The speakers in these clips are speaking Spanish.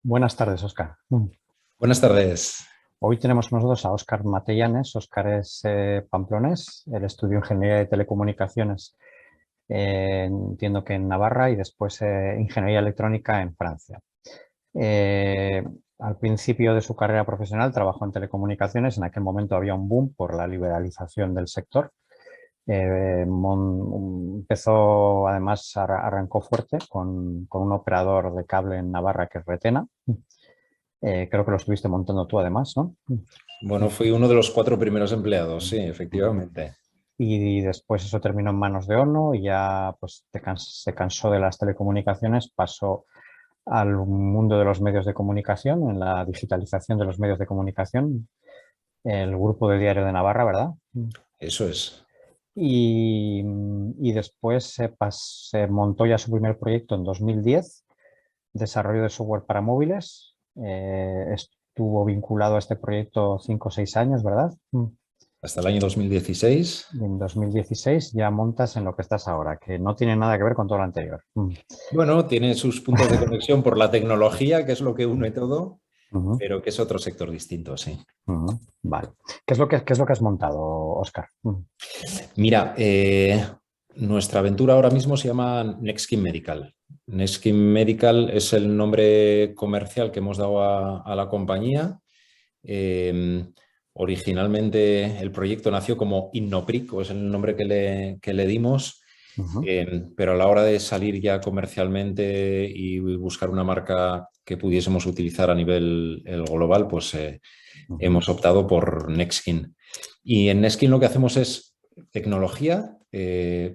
Buenas tardes, Óscar. Buenas tardes. Hoy tenemos con nosotros a Óscar Matellanes. Óscar es pamplonés. Él estudió Ingeniería de Telecomunicaciones, entiendo que en Navarra, y después Ingeniería Electrónica en Francia. Eh, Al principio de su carrera profesional trabajó en telecomunicaciones. En aquel momento había un boom por la liberalización del sector. Empezó, además, arrancó fuerte con un operador de cable en Navarra que es Retena. Creo que lo estuviste montando tú además, ¿no? Bueno, fui uno de los 4 primeros empleados, sí, efectivamente. Y después eso terminó en manos de Ono y ya pues se cansó de las telecomunicaciones, pasó al mundo de los medios de comunicación, en la digitalización de los medios de comunicación, el grupo de Diario de Navarra, ¿verdad? Eso es. Y después se montó ya su primer proyecto en 2010, desarrollo de software para móviles. Estuvo vinculado a este proyecto 5 o 6 años, ¿verdad? Hasta el año 2016. Y en 2016 ya montas en lo que estás ahora, que no tiene nada que ver con todo lo anterior. Bueno, tiene sus puntos de conexión por la tecnología, que es lo que une todo, Ujú, pero que es otro sector distinto, sí. ujú. Vale. ¿Qué es lo que has montado, Óscar? Mira, nuestra aventura ahora mismo se llama Nextkin Medical. Nextkin Medical es el nombre comercial que hemos dado a la compañía. Eh, Originalmente el proyecto nació como Innopric, o es el nombre que le dimos, Ujú, pero a la hora de salir ya comercialmente y buscar una marca que pudiésemos utilizar a nivel global, pues ujú, hemos optado por Nextkin. Y en Nextkin lo que hacemos es tecnología,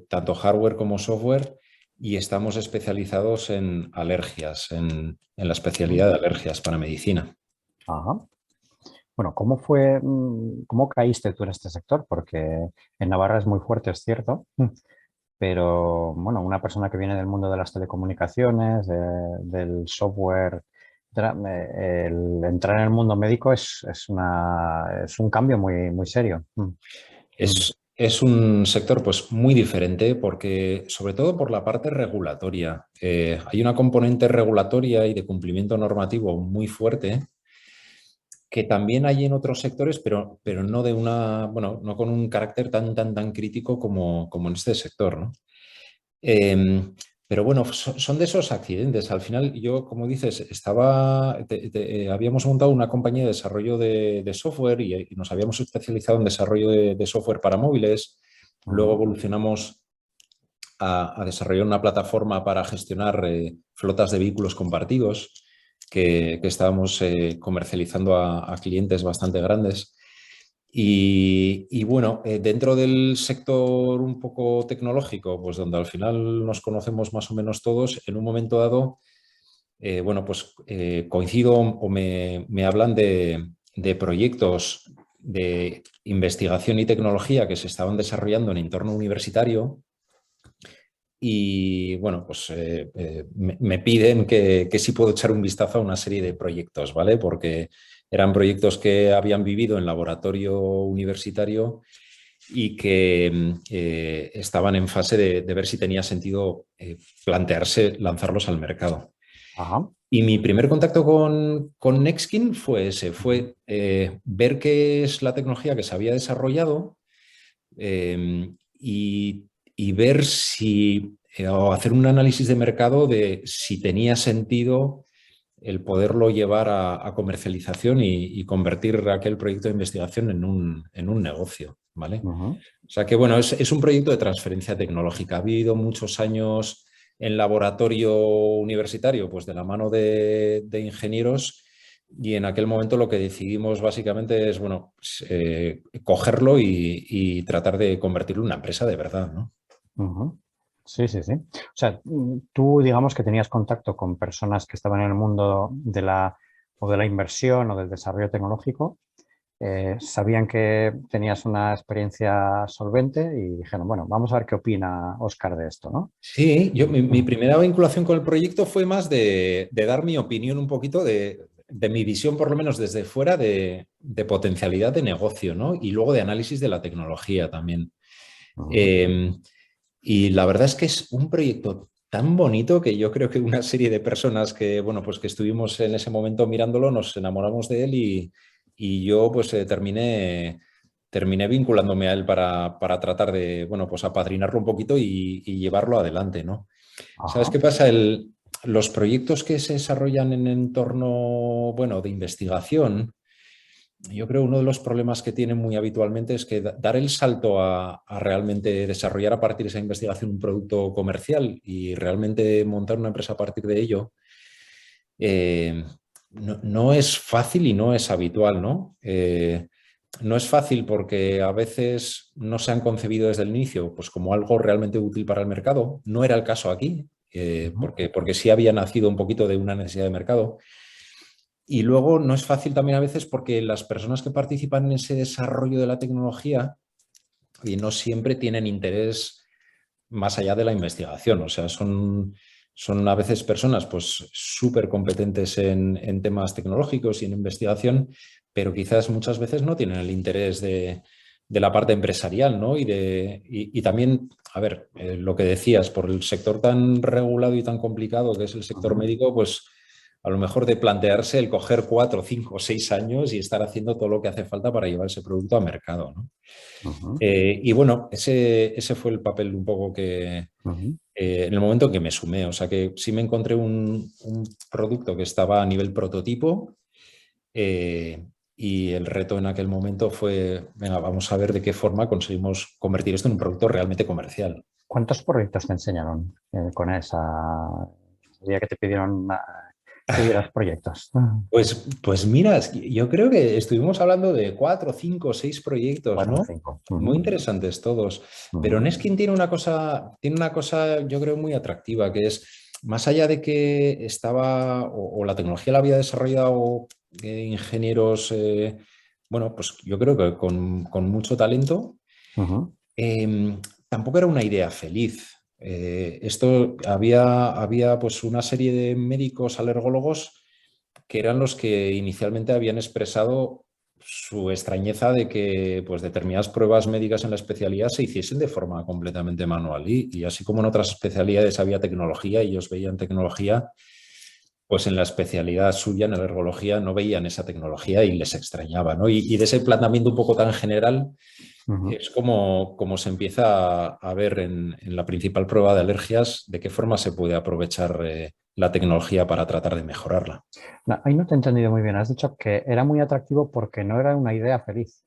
tanto hardware como software, y estamos especializados en alergias, en la ujú. especialidad de alergias para medicina. Ajá. Bueno, cómo caíste tú en este sector? Porque en Navarra es muy fuerte, es cierto, pero bueno, una persona que viene del mundo de las telecomunicaciones, del software, el entrar en el mundo médico es un cambio muy, muy serio. Mm, Es un sector pues, muy diferente porque, sobre todo por la parte regulatoria, hay una componente regulatoria y de cumplimiento normativo muy fuerte que también hay en otros sectores, pero no de una, bueno, no con un carácter tan crítico como en este sector, ¿no? Eh, pero bueno, son de esos accidentes. Al final, yo, como dices, habíamos montado una compañía de desarrollo de software y nos habíamos especializado en desarrollo de software para móviles. Luego ujú, evolucionamos a desarrollar una plataforma para gestionar flotas de vehículos compartidos que estábamos comercializando a clientes bastante grandes. Y bueno, dentro del sector un poco tecnológico, pues donde al final nos conocemos más o menos todos, en un momento dado, bueno, pues coincido o me hablan de proyectos de investigación y tecnología que se estaban desarrollando en entorno universitario y bueno, pues me piden que sí puedo echar un vistazo a una serie de proyectos, ¿vale? Porque eran proyectos que habían vivido en laboratorio universitario y que estaban en fase de ver si tenía sentido plantearse lanzarlos al mercado. ajá, Y mi primer contacto con Nextkin fue ese, ujú, fue ver qué es la tecnología que se había desarrollado eh, y ver si, o hacer un análisis de mercado de si tenía sentido el poderlo llevar a comercialización y convertir aquel proyecto de investigación en un negocio, ¿vale? ujú, O sea que, bueno, es un proyecto de transferencia tecnológica. Ha habido muchos años en laboratorio universitario, pues de la mano de ingenieros, y en aquel momento lo que decidimos básicamente es, bueno, pues, cogerlo y tratar de convertirlo en una empresa de verdad, ¿no? ujú. Sí, sí, sí. O sea, tú digamos que tenías contacto con personas que estaban en el mundo de la inversión o del desarrollo tecnológico, sabían que tenías una experiencia solvente y dijeron, bueno, vamos a ver qué opina Óscar de esto, ¿no? Sí, mi Ujú, primera vinculación con el proyecto fue más de dar mi opinión un poquito de mi visión, por lo menos desde fuera, de potencialidad de negocio, ¿no? Y luego de análisis de la tecnología también. ujú, Eh, y la verdad es que es un proyecto tan bonito que yo creo que una serie de personas que, bueno, pues que estuvimos en ese momento mirándolo, nos enamoramos de él y yo pues terminé vinculándome a él para tratar de, bueno, pues apadrinarlo un poquito y llevarlo adelante, ¿no? ¿Sabes Ajá. qué pasa? Los proyectos que se desarrollan en entorno, bueno, de investigación, yo creo uno de los problemas que tienen muy habitualmente es que dar el salto a realmente desarrollar a partir de esa investigación un producto comercial y realmente montar una empresa a partir de ello, eh, no es fácil y no es habitual, ¿no? No es fácil porque a veces no se han concebido desde el inicio pues, como algo realmente útil para el mercado. No era el caso aquí, Ujú. porque sí había nacido un poquito de una necesidad de mercado. Y luego no es fácil también a veces porque las personas que participan en ese desarrollo de la tecnología y no siempre tienen interés más allá de la investigación. O sea, son a veces personas pues súper competentes en temas tecnológicos y en investigación, pero quizás muchas veces no tienen el interés de la parte empresarial, ¿no? Y también, a ver, lo que decías, por el sector tan regulado y tan complicado que es el sector Ujú. médico, pues a lo mejor de plantearse el coger 4, 5, 6 años y estar haciendo todo lo que hace falta para llevar ese producto a mercado, ¿no? Ujú. Y bueno, ese fue el papel un poco que, Ujú. en el momento en que me sumé, o sea que sí me encontré un producto que estaba a nivel prototipo eh, y el reto en aquel momento fue, venga, vamos a ver de qué forma conseguimos convertir esto en un producto realmente comercial. ¿Cuántos proyectos te enseñaron con esa el día que te pidieron que dieras proyectos? Pues mira, yo creo que estuvimos hablando de 4, 5, 6 proyectos, 4 o ¿no? 5. Muy Ujú. interesantes todos. Pero Ujú. Neskin tiene una cosa, yo creo, muy atractiva, que es, más allá de que estaba, o la tecnología la había desarrollado ingenieros, bueno, pues yo creo que con mucho talento, Ujú. tampoco era una idea feliz. Esto había pues una serie de médicos alergólogos que eran los que inicialmente habían expresado su extrañeza de que pues, determinadas pruebas médicas en la especialidad se hiciesen de forma completamente manual. Y así como en otras especialidades había tecnología y ellos veían tecnología, pues en la especialidad suya, en la ergología, no veían esa tecnología y les extrañaba, ¿no? Y de ese planteamiento un poco tan general Ujú. es como se empieza a ver en la principal prueba de alergias de qué forma se puede aprovechar la tecnología para tratar de mejorarla. No, ahí no te he entendido muy bien. Has dicho que era muy atractivo porque no era una idea feliz.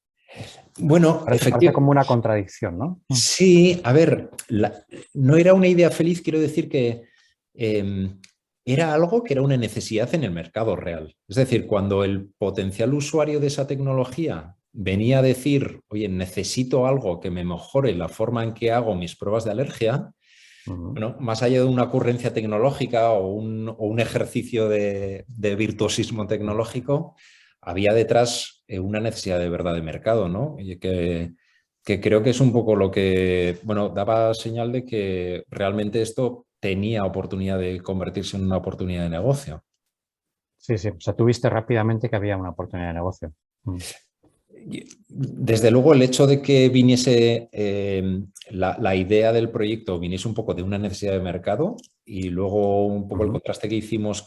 Bueno, Parece como una contradicción, ¿no? sí, a ver, no era una idea feliz, quiero decir que eh, era algo que era una necesidad en el mercado real. Es decir, cuando el potencial usuario de esa tecnología venía a decir, oye, necesito algo que me mejore la forma en que hago mis pruebas de alergia, Ujú. bueno, más allá de una ocurrencia tecnológica o un ejercicio de virtuosismo tecnológico, había detrás una necesidad de verdad de mercado, ¿no? Y que creo que es un poco lo que, bueno, daba señal de que realmente esto tenía oportunidad de convertirse en una oportunidad de negocio. Sí, sí. O sea, tuviste rápidamente que había una oportunidad de negocio. Mm. Desde luego, el hecho de que viniese la idea del proyecto viniese un poco de una necesidad de mercado y luego un poco el Ujú. contraste que hicimos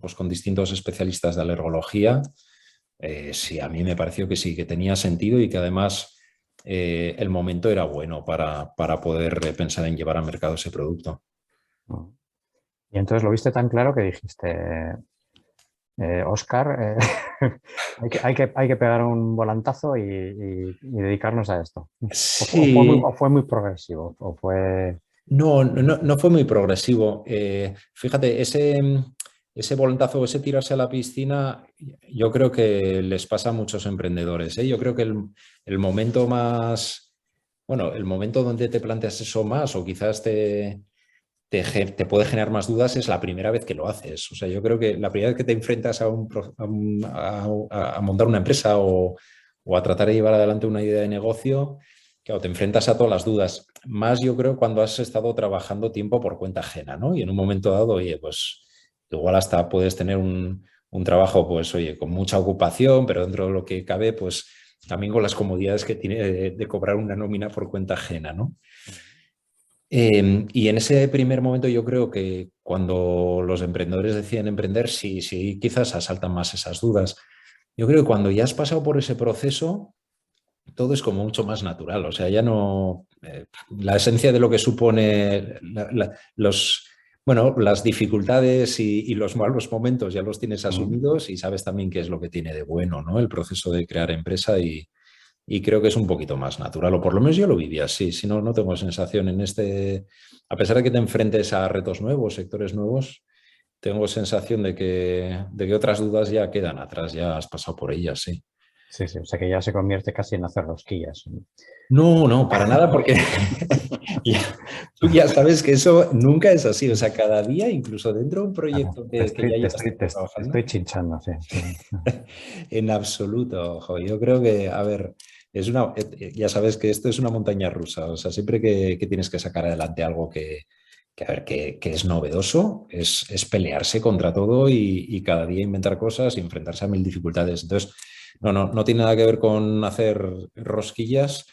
pues, con distintos especialistas de alergología, sí, a mí me pareció que sí, que tenía sentido y que además el momento era bueno para poder pensar en llevar al mercado ese producto. Mm. Y entonces lo viste tan claro que dijiste, Oscar, hay que pegar un volantazo y dedicarnos a esto. Sí, O fue muy progresivo, o fue... no fue muy progresivo. Fíjate, ese volantazo, ese tirarse a la piscina, yo creo que les pasa a muchos emprendedores, ¿eh? Yo creo que el momento más, bueno, el momento donde te planteas eso más o quizás te puede generar más dudas es la primera vez que lo haces. O sea, yo creo que la primera vez que te enfrentas a montar una empresa o a tratar de llevar adelante una idea de negocio, claro, te enfrentas a todas las dudas. Más yo creo cuando has estado trabajando tiempo por cuenta ajena, ¿no? Y en un momento dado, oye, pues igual hasta puedes tener un trabajo, pues, oye, con mucha ocupación, pero dentro de lo que cabe, pues también con las comodidades que tiene de cobrar una nómina por cuenta ajena, ¿no? Y en ese primer momento yo creo que cuando los emprendedores deciden emprender, sí, sí, quizás asaltan más esas dudas. Yo creo que cuando ya has pasado por ese proceso, todo es como mucho más natural. O sea, ya no... la esencia de lo que supone bueno, las dificultades y los malos momentos ya los tienes Ujú. asumidos y sabes también qué es lo que tiene de bueno, ¿no? El proceso de crear empresa y creo que es un poquito más natural, o por lo menos yo lo viví así. Si no, no tengo sensación en este... A pesar de que te enfrentes a retos nuevos, sectores nuevos, tengo sensación de que otras dudas ya quedan atrás, ya has pasado por ellas, sí. Sí, sí, o sea que ya se convierte casi en hacer rosquillas. No, no, para nada, porque tú ya sabes que eso nunca es así. O sea, cada día, incluso dentro de un Claro, proyecto que ya llevas tiempo te trabajando, estoy chinchando, sí, sí. en absoluto, ojo. Yo creo que, a ver, ya sabes que esto es una montaña rusa. O sea, siempre que tienes que sacar adelante algo a ver, que es novedoso, es pelearse contra todo y cada día inventar cosas y enfrentarse a mil dificultades. Entonces, no tiene nada que ver con hacer rosquillas,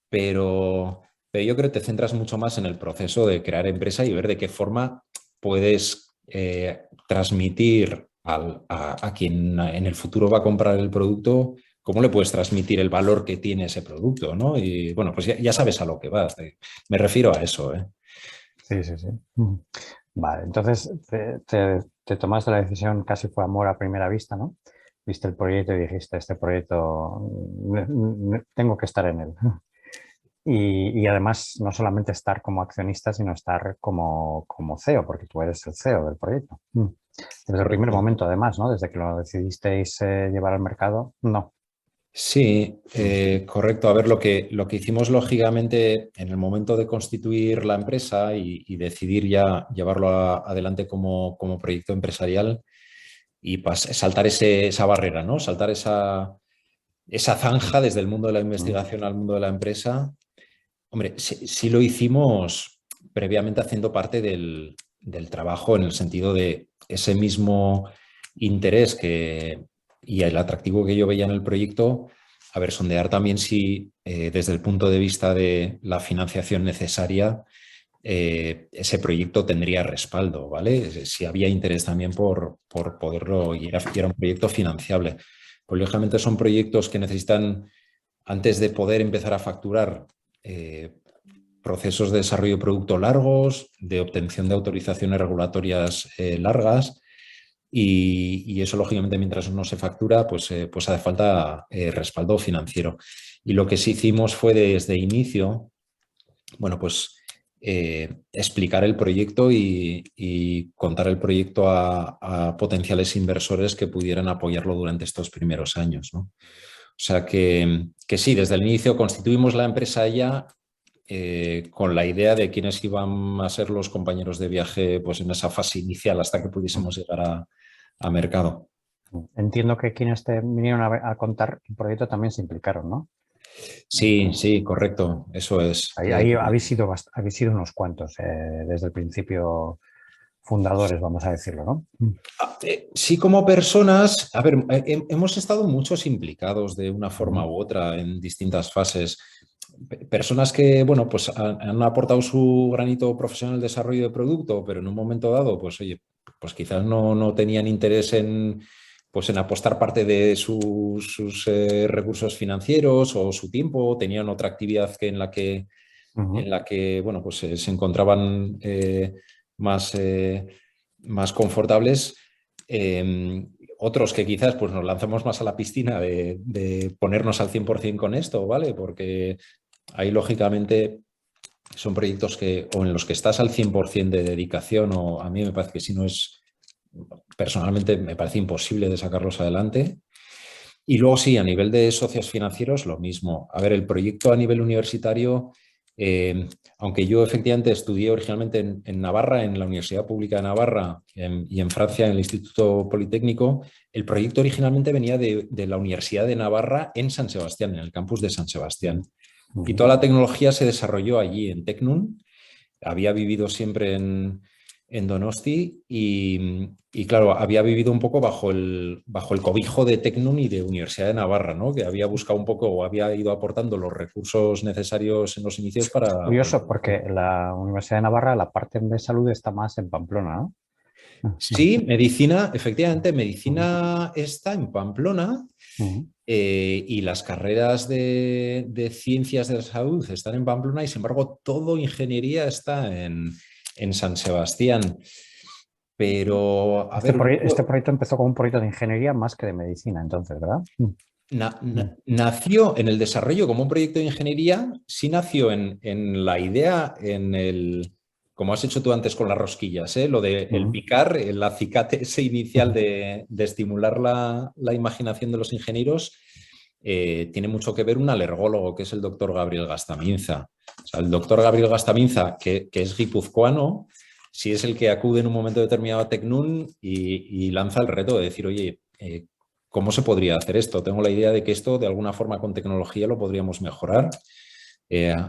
pero, pero yo creo que te centras mucho más en el proceso de crear empresa y ver de qué forma puedes transmitir a quien en el futuro va a comprar el producto, cómo le puedes transmitir el valor que tiene ese producto, ¿no? Y bueno, pues ya sabes a lo que vas. Me refiero a eso, ¿eh? Sí, sí, sí. Vale, entonces te tomaste la decisión, casi fue amor a primera vista, ¿no? Viste el proyecto y dijiste, este proyecto, tengo que estar en él. Y además, no solamente estar como accionista, sino estar como CEO, porque tú eres el CEO del proyecto. Desde el primer Correcto. momento, además, ¿no? Desde que lo decidisteis llevar al mercado, no. Sí, Mm, correcto. A ver, lo que hicimos lógicamente en el momento de constituir la empresa y decidir ya llevarlo adelante como proyecto empresarial y saltar esa barrera, ¿no? Saltar esa zanja desde el mundo de la mm, investigación al mundo de la empresa. Hombre, sí lo hicimos previamente haciendo parte del trabajo en el sentido de ese mismo interés y el atractivo que yo veía en el proyecto, a ver, sondear también si desde el punto de vista de la financiación necesaria, ese proyecto tendría respaldo, ¿vale? Si había interés también por poderlo, y era un proyecto financiable. Pues lógicamente son proyectos que necesitan, antes de poder empezar a facturar, eh, procesos de desarrollo de producto largos, de obtención de autorizaciones regulatorias largas y eso, lógicamente, mientras no se factura, pues hace falta respaldo financiero. Y lo que sí hicimos fue desde inicio, bueno, pues explicar el proyecto y contar el proyecto a potenciales inversores que pudieran apoyarlo durante estos primeros años, ¿no? O sea que sí, desde el inicio constituimos la empresa ya con la idea de quiénes iban a ser los compañeros de viaje pues en esa fase inicial hasta que mm. pudiésemos llegar a mercado. Entiendo que quienes te vinieron a contar el proyecto también se implicaron, ¿no? Sí, sí, correcto, eso es. Ahí habéis sido unos cuantos desde el principio fundadores, vamos a decirlo, ¿no? Sí, como personas, a ver, hemos estado muchos implicados de una forma Ujú, u otra en distintas fases. Personas que, bueno, pues han aportado su granito profesional de desarrollo de producto, pero en un momento dado, pues oye, pues quizás no tenían interés pues en apostar parte de sus recursos financieros o su tiempo, tenían otra actividad en ujú. la que bueno, pues se encontraban más, más confortables. Otros que quizás pues, nos lanzamos más a la piscina de ponernos al 100% con esto, ¿vale? Porque ahí, lógicamente, son proyectos o en los que estás al 100% de dedicación, o a mí me parece que si no es, personalmente me parece imposible de sacarlos adelante. Y luego sí, a nivel de socios financieros, lo mismo. A ver, el proyecto a nivel universitario, aunque yo efectivamente estudié originalmente en Navarra, en la Universidad Pública de Navarra y en Francia, en el Instituto Politécnico, el proyecto originalmente venía de la Universidad de Navarra en San Sebastián, en el campus de San Sebastián. Y Ujú, toda la tecnología se desarrolló allí, en Tecnun. Había vivido siempre en Donosti y claro, había vivido un poco bajo el cobijo de Tecnun y de Universidad de Navarra, ¿no? Que había buscado un poco o había ido aportando los recursos necesarios en los inicios para... Curioso, porque la Universidad de Navarra, la parte de salud está más en Pamplona, ¿no? Sí, medicina, efectivamente, Ujú, medicina está en Pamplona ujú. y las carreras de ciencias de la salud están en Pamplona y, sin embargo, todo ingeniería está en San Sebastián. Pero, a ver, un Este poco, proyecto empezó como un proyecto de ingeniería más que de medicina, entonces, ¿verdad? Mm. nació en el desarrollo como un proyecto de ingeniería, sí nació en la idea, como has hecho tú antes con las rosquillas, ¿eh? Lo de el Mm. picar, el acicate ese inicial de estimular la imaginación de los ingenieros, tiene mucho que ver un alergólogo, que es el doctor Gabriel Gastaminza. O sea, el doctor Gabriel Gastaminza, que es guipuzcoano, sí es el que acude en un momento determinado a Tecnun y lanza el reto de decir, oye, ¿cómo se podría hacer esto? Tengo la idea de que esto de alguna forma con tecnología lo podríamos mejorar.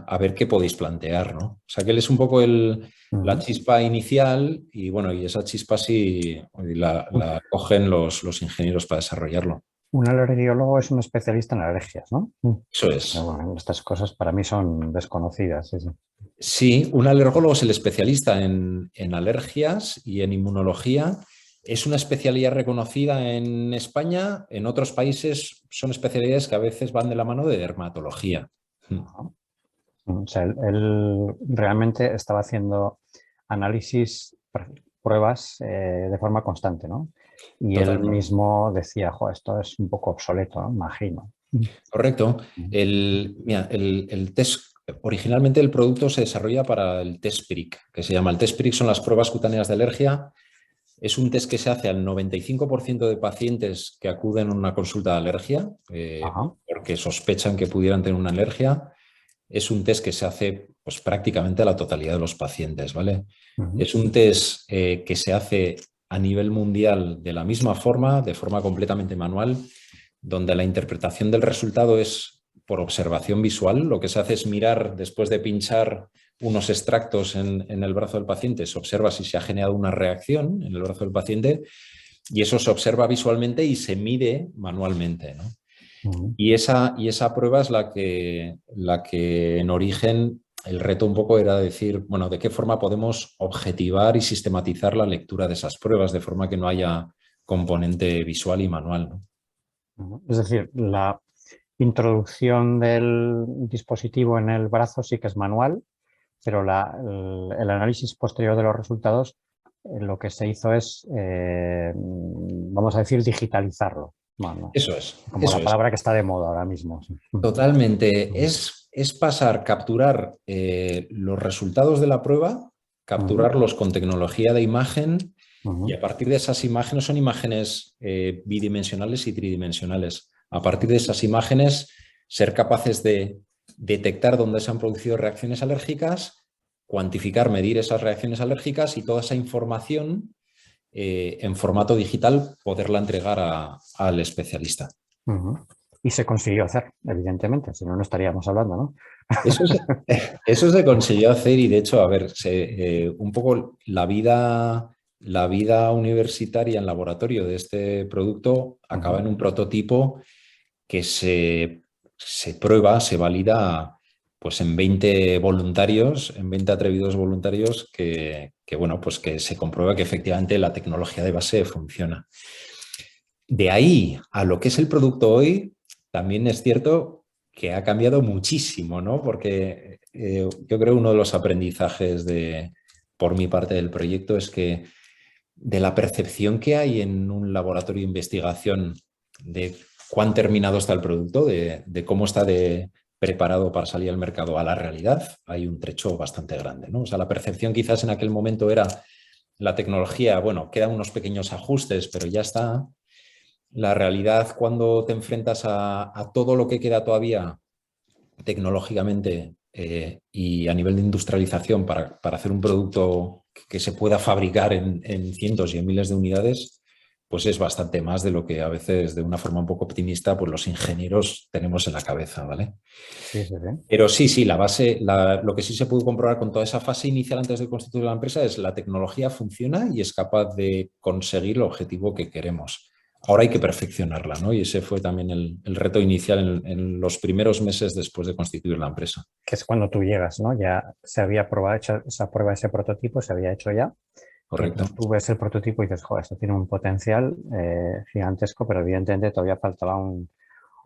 A ver qué podéis plantear, ¿no? O sea, que él es un poco la Mm. chispa inicial y bueno, y esa chispa sí la cogen los ingenieros para desarrollarlo. Un alergiólogo es un especialista en alergias, ¿no? Eso es. Bueno, estas cosas para mí son desconocidas. Sí, sí. Sí, un alergólogo es el especialista en alergias y en inmunología. Es una especialidad reconocida en España. En otros países son especialidades que a veces van de la mano de dermatología. Ajá. O sea, él realmente estaba haciendo análisis, pruebas de forma constante, ¿no? Y él Totalmente. mismo decía, jo, esto es un poco obsoleto, ¿no? Imagino. Correcto. Mm. Mira, el test, originalmente el producto se desarrolla para el test PRIC, que se llama. El test PRIC son las pruebas cutáneas de alergia. Es un test que se hace al 95% de pacientes que acuden a una consulta de alergia Ajá. porque sospechan que pudieran tener una alergia. Es un test que se hace pues, prácticamente a la totalidad de los pacientes, ¿vale? Ujú. Es un test que se hace a nivel mundial de la misma forma, de forma completamente manual, donde la interpretación del resultado es por observación visual. Lo que se hace es mirar después de pinchar unos extractos en el brazo del paciente, se observa si se ha generado una reacción en el brazo del paciente y eso se observa visualmente y se mide manualmente, ¿no? Ujú. Y esa prueba es la que en origen el reto un poco era decir, bueno, ¿de qué forma podemos objetivar y sistematizar la lectura de esas pruebas de forma que no haya componente visual y manual, ¿no? Ujú. Es decir, la introducción del dispositivo en el brazo sí que es manual, pero el análisis posterior de los resultados, lo que se hizo es, vamos a decir, digitalizarlo. Bueno, Eso es, como eso la es. palabra que está de moda ahora mismo. Sí. Totalmente. Ujú. Es pasar, capturar los resultados de la prueba, Ujú. capturarlos con tecnología de imagen y Ujú. a partir de esas imágenes son imágenes bidimensionales y tridimensionales. A partir de esas imágenes ser capaces de detectar dónde se han producido reacciones alérgicas, cuantificar, medir esas reacciones alérgicas y toda esa información en formato digital poderla entregar al especialista. Ujú. Y se consiguió hacer, evidentemente, si no, no estaríamos hablando, ¿no? Eso, eso se consiguió hacer y de hecho, a ver, un poco la vida universitaria en laboratorio de este producto acaba Ujú. en un prototipo que se prueba, se valida pues en 20 voluntarios, en 20 atrevidos voluntarios bueno, pues que se comprueba que efectivamente la tecnología de base funciona. De ahí a lo que es el producto hoy, también es cierto que ha cambiado muchísimo, ¿no? Porque yo creo uno de los aprendizajes por mi parte del proyecto es que de la percepción que hay en un laboratorio de investigación de cuán terminado está el producto, de cómo está preparado para salir al mercado a la realidad, hay un trecho bastante grande, ¿no? O sea, la percepción quizás en aquel momento era la tecnología, bueno, quedan unos pequeños ajustes, pero ya está. La realidad cuando te enfrentas a todo lo que queda todavía tecnológicamente y a nivel de industrialización para hacer un producto que se pueda fabricar en cientos y en miles de unidades, pues es bastante más de lo que a veces de una forma un poco optimista pues los ingenieros tenemos en la cabeza, ¿vale? Sí, sí, sí. Pero sí, sí, la base, lo que sí se pudo comprobar con toda esa fase inicial antes de constituir la empresa es la tecnología funciona y es capaz de conseguir el objetivo que queremos. Ahora hay que perfeccionarla, ¿no? Y ese fue también el reto inicial en los primeros meses después de constituir la empresa. Que es cuando tú llegas, ¿no? Ya se había probado, hecho esa prueba, ese prototipo se había hecho ya. Y Correcto. entonces tú ves el prototipo y dices, joder, esto tiene un potencial gigantesco, pero evidentemente todavía faltaba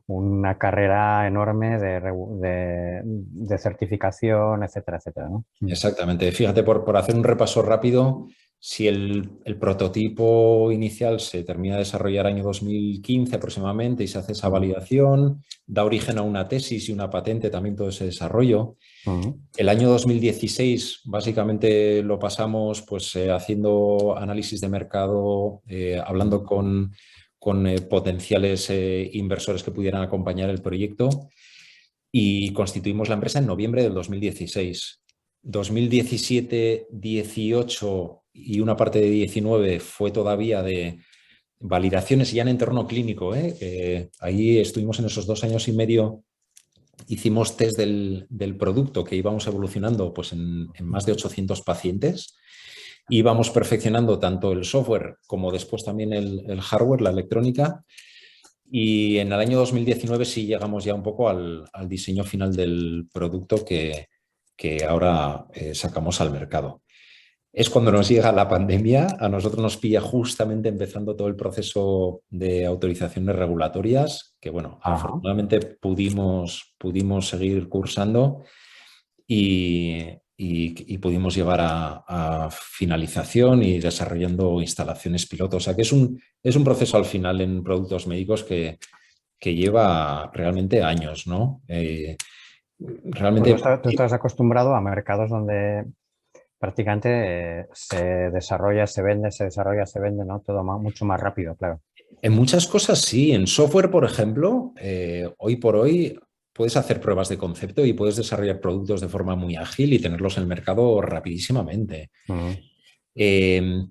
una carrera enorme de certificación, etcétera, etcétera, ¿no? Exactamente. Fíjate, por hacer un repaso rápido, si el prototipo inicial se termina de desarrollar año 2015 aproximadamente y se hace esa Ujú, validación, da origen a una tesis y una patente también todo ese desarrollo. ujú, El año 2016 básicamente lo pasamos pues haciendo análisis de mercado, hablando con potenciales inversores que pudieran acompañar el proyecto y constituimos la empresa en noviembre del 2016. 2017, 18 y una parte de 19 fue todavía de validaciones ya en entorno clínico. Ahí estuvimos en esos 2 años y medio, hicimos test del producto que íbamos evolucionando pues, en más de 800 pacientes. Íbamos perfeccionando tanto el software como después también el hardware, la electrónica. Y en el año 2019 sí llegamos ya un poco al diseño final del producto que ahora sacamos al mercado. Es cuando nos llega la pandemia, a nosotros nos pilla justamente empezando todo el proceso de autorizaciones regulatorias, que bueno, ajá. afortunadamente pudimos seguir cursando y pudimos llevar a finalización y desarrollando instalaciones piloto. O sea que es un proceso al final en productos médicos que lleva realmente años, ¿no? Pues Realmente, tú estás acostumbrado a mercados donde prácticamente se desarrolla, se vende, se desarrolla, se vende, ¿no? Todo mucho más rápido, claro. en muchas cosas sí. En software, por ejemplo, hoy por hoy puedes hacer pruebas de concepto y puedes desarrollar productos de forma muy ágil y tenerlos en el mercado rapidísimamente. Ujú. Eh,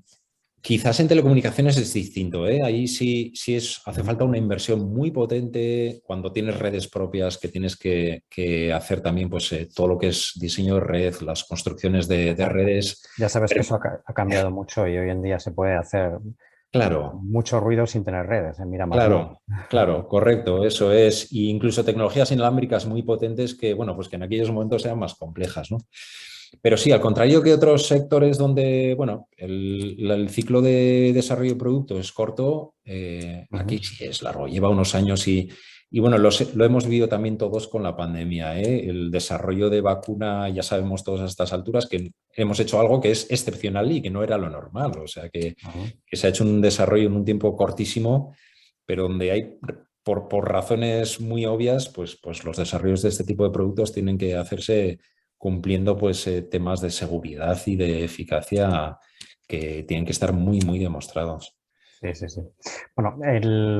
Quizás en telecomunicaciones es distinto, ¿eh? Ahí sí hace Ujú. falta una inversión muy potente cuando tienes redes propias, que tienes que hacer también pues, todo lo que es diseño de red, las construcciones de Ya, redes. ya sabes que Pero, eso ha cambiado mucho y hoy en día se puede hacer claro, mucho ruido sin tener redes, mira más bien. claro, claro, correcto, eso es. Y incluso tecnologías inalámbricas muy potentes que, bueno, pues que en aquellos momentos eran más complejas, ¿no? Pero sí, al contrario que otros sectores donde, bueno, el ciclo de desarrollo de producto es corto, aquí Ujú. sí es largo, lleva unos años y bueno, lo hemos vivido también todos con la pandemia, ¿eh? El desarrollo de vacuna, ya sabemos todos a estas alturas que hemos hecho algo que es excepcional y que no era lo normal, o sea Ujú. que se ha hecho un desarrollo en un tiempo cortísimo, pero donde hay, por razones muy obvias, pues los desarrollos de este tipo de productos tienen que hacerse cumpliendo pues, temas de seguridad y de eficacia que tienen que estar muy, muy demostrados. Sí, sí, sí. Bueno,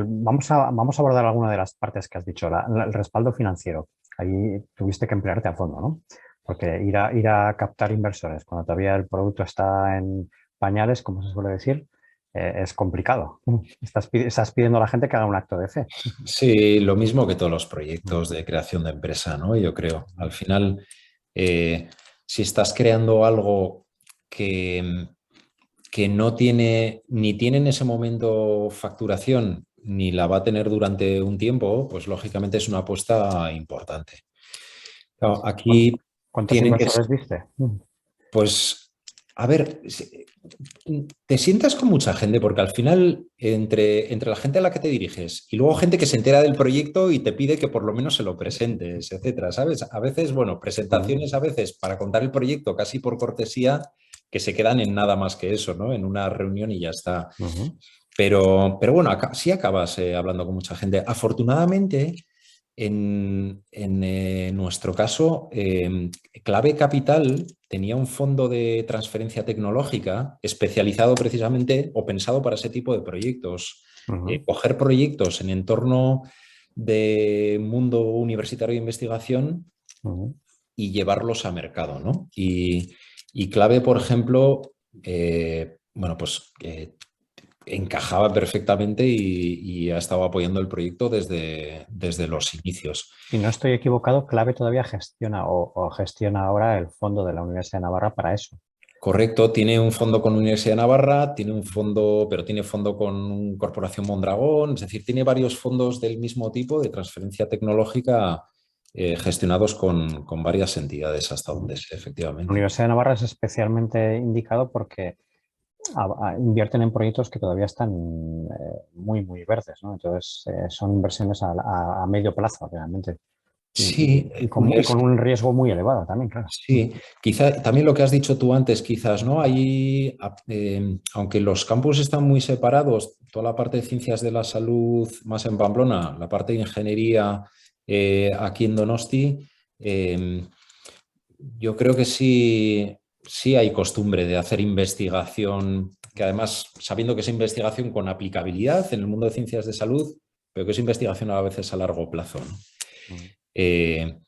vamos a abordar alguna de las partes que has dicho, el respaldo financiero. Ahí tuviste que emplearte a fondo, ¿no? Porque ir a captar inversores cuando todavía el producto está en pañales, como se suele decir, es complicado. Estás pidiendo a la gente que haga un acto de fe. Sí, lo mismo que todos los Mm, proyectos de creación de empresa, ¿no? Yo creo. Al final, eh, si estás creando algo que, que no tiene, ni tiene en ese momento facturación, ni la va a tener durante un tiempo, pues lógicamente es una apuesta importante. Claro, ¿cuán- aquí ¿Cuántos tienen que, inversores viste? pues, a ver, te sientas con mucha gente porque al final, entre la gente a la que te diriges y luego gente que se entera del proyecto y te pide que por lo menos se lo presentes, etcétera, ¿sabes? A veces, bueno, Mm, presentaciones a veces para contar el proyecto casi por cortesía que se quedan en nada más que eso, ¿no? En una reunión y ya está. ujú, Pero bueno, sí acabas hablando con mucha gente. Afortunadamente, en nuestro caso, Clave Capital tenía un fondo de transferencia tecnológica especializado precisamente o pensado para ese tipo de proyectos. ujú, Coger proyectos en entorno de mundo universitario de investigación ujú. y llevarlos a mercado, ¿no? Y Clave, por ejemplo, bueno, pues encajaba perfectamente y ha estado apoyando el proyecto desde los inicios. Si no estoy equivocado, Clave todavía gestiona o gestiona ahora el fondo de la Universidad de Navarra para eso. Correcto, tiene un fondo con Universidad de Navarra, tiene un fondo, pero tiene fondo con Corporación Mondragón, es decir, tiene varios fondos del mismo tipo de transferencia tecnológica gestionados con varias entidades hasta donde sé, La efectivamente. Universidad de Navarra es especialmente indicado porque invierten en proyectos que todavía están muy, muy verdes, ¿no? Entonces, son inversiones a medio plazo, realmente. Sí, Y con un riesgo muy elevado también, claro. sí, quizá también lo que has dicho tú antes, quizás, ¿no? Ahí, aunque los campus están muy separados, toda la parte de ciencias de la salud más en Pamplona, la parte de ingeniería aquí en Donosti, yo creo que sí, sí hay costumbre de hacer investigación, que además, sabiendo que es investigación con aplicabilidad en el mundo de ciencias de salud, pero que es investigación a veces a largo plazo, ¿no? Mm. Eh,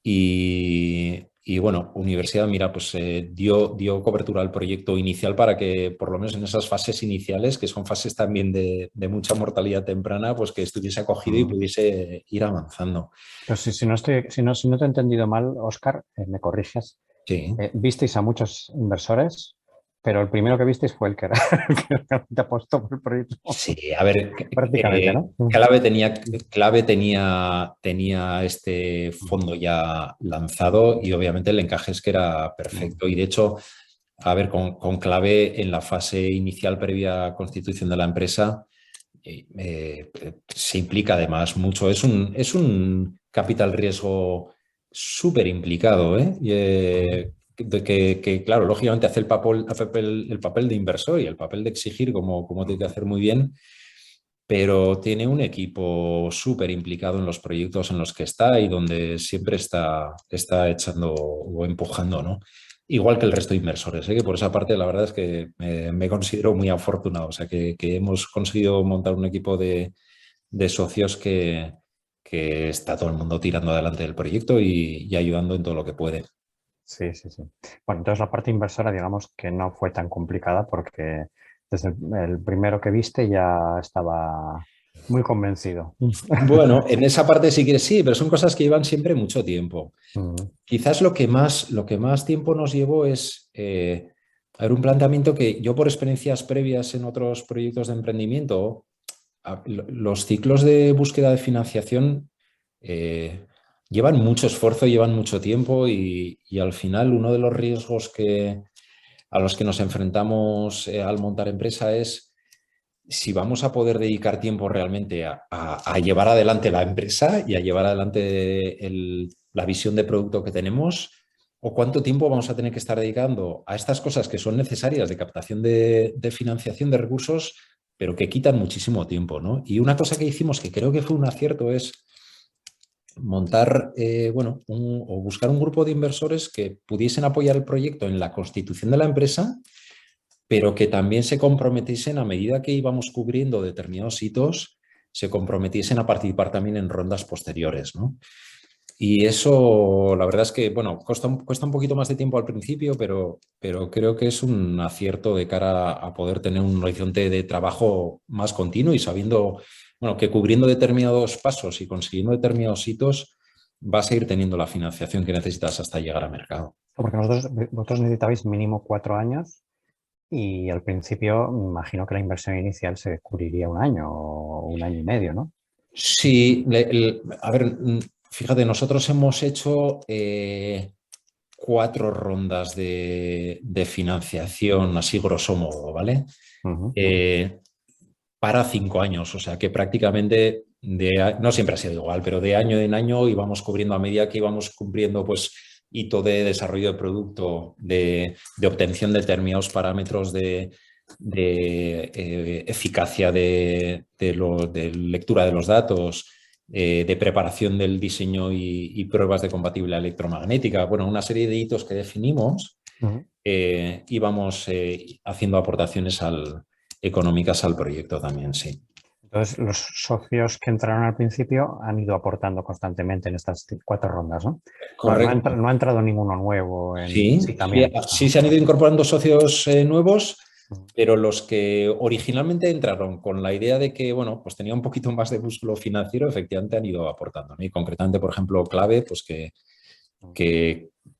y bueno, Universidad, mira, pues dio cobertura al proyecto inicial para que, por lo menos en esas fases iniciales, que son fases también de mucha mortalidad temprana, pues que estuviese acogido y Mm. pudiese ir avanzando. Pero si no te he entendido mal, Oscar, me corriges. Sí. Visteis a muchos inversores, pero el primero que visteis fue el que, el que realmente apostó por el proyecto. Sí, a ver, Prácticamente, ¿no? Tenía este fondo ya lanzado y obviamente el encaje es que era Mm. perfecto. Y de hecho, a ver, con Clave en la fase inicial previa a constitución de la empresa, se implica además mucho. Es un capital riesgo súper implicado, ¿eh? Claro, lógicamente hace el papel de inversor y el papel de exigir como tiene que hacer muy bien, pero tiene un equipo súper implicado en los proyectos en los que está y donde siempre está echando o empujando, ¿no? Igual que el resto de inversores, ¿eh? Que por esa parte la verdad es que me considero muy afortunado, o sea, que hemos conseguido montar un equipo de socios que está todo el mundo tirando adelante del proyecto y ayudando en todo lo que puede. Sí, sí, sí. Bueno, entonces la parte inversora, digamos que no fue tan complicada porque desde el primero que viste ya estaba muy convencido. Bueno, en esa parte sí que sí, pero son cosas que llevan siempre mucho tiempo. Mm. Quizás lo que más tiempo nos llevó es a ver, un planteamiento que yo por experiencias previas en otros proyectos de emprendimiento, los ciclos de búsqueda de financiación eh, llevan mucho esfuerzo, llevan mucho tiempo y al final uno de los riesgos a los que nos enfrentamos al montar empresa es si vamos a poder dedicar tiempo realmente a llevar adelante la empresa y a llevar adelante la visión de producto que tenemos, o cuánto tiempo vamos a tener que estar dedicando a estas cosas que son necesarias de captación de financiación de recursos, pero que quitan muchísimo tiempo, ¿no? Y una cosa que hicimos que creo que fue un acierto es montar, bueno, o buscar un grupo de inversores que pudiesen apoyar el proyecto en la constitución de la empresa, pero que también se comprometiesen a medida que íbamos cubriendo determinados hitos, se comprometiesen a participar también en rondas posteriores, ¿no? Y eso, la verdad es que, bueno, cuesta un poquito más de tiempo al principio, pero creo que es un acierto de cara a poder tener un horizonte de trabajo más continuo y sabiendo, bueno, que cubriendo determinados pasos y consiguiendo determinados hitos, vas a ir teniendo la financiación que necesitas hasta llegar a mercado. Porque vosotros necesitabais mínimo 4 años y al principio me imagino que la inversión inicial se cubriría un año o un año y medio, ¿no? Sí, a ver, fíjate, nosotros hemos hecho 4 rondas de financiación, así grosso modo, ¿vale? Ujú. Eh, para 5 años, o sea que prácticamente, no siempre ha sido igual, pero de año en año íbamos cubriendo a medida que íbamos cumpliendo pues hito de desarrollo de producto, de obtención de determinados parámetros de eficacia de lectura de los datos, de preparación del diseño y pruebas de compatibilidad electromagnética. Bueno, una serie de hitos que definimos, Ujú. íbamos haciendo aportaciones económicas al proyecto también, sí. Entonces, los socios que entraron al principio han ido aportando constantemente en estas 4 rondas, ¿no? Correcto. No ha entrado ninguno nuevo en Sí, sí también. sí Ajá. se han ido incorporando socios nuevos, pero los que originalmente entraron con la idea de que, bueno, pues tenía un poquito más de músculo financiero, efectivamente han ido aportando, ¿no? Y concretamente, por ejemplo, Clave, pues que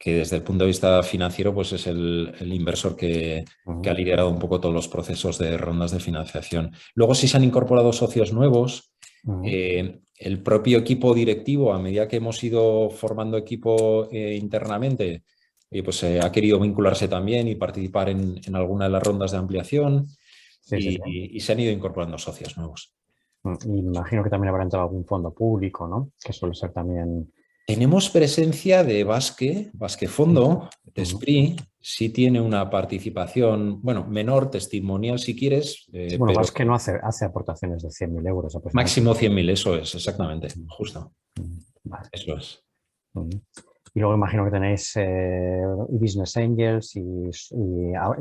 desde el punto de vista financiero, pues es el inversor que ha liderado un poco todos los procesos de rondas de financiación. Luego sí se han incorporado socios nuevos. El propio equipo directivo, a medida que hemos ido formando equipo internamente, pues ha querido vincularse también y participar en alguna de las rondas de ampliación Sí, sí, sí. y se han ido incorporando socios nuevos. Y imagino que también habrá entrado algún fondo público, ¿no? Que suele ser también... Tenemos presencia de Basque Fondo, de Esprit, sí tiene una participación, bueno, menor, testimonial si quieres, Sí, bueno, pero más que no hace aportaciones de 100.000 euros aproximadamente. máximo 100.000, eso es, exactamente, justo, Vale. eso es. Y luego imagino que tenéis business angels y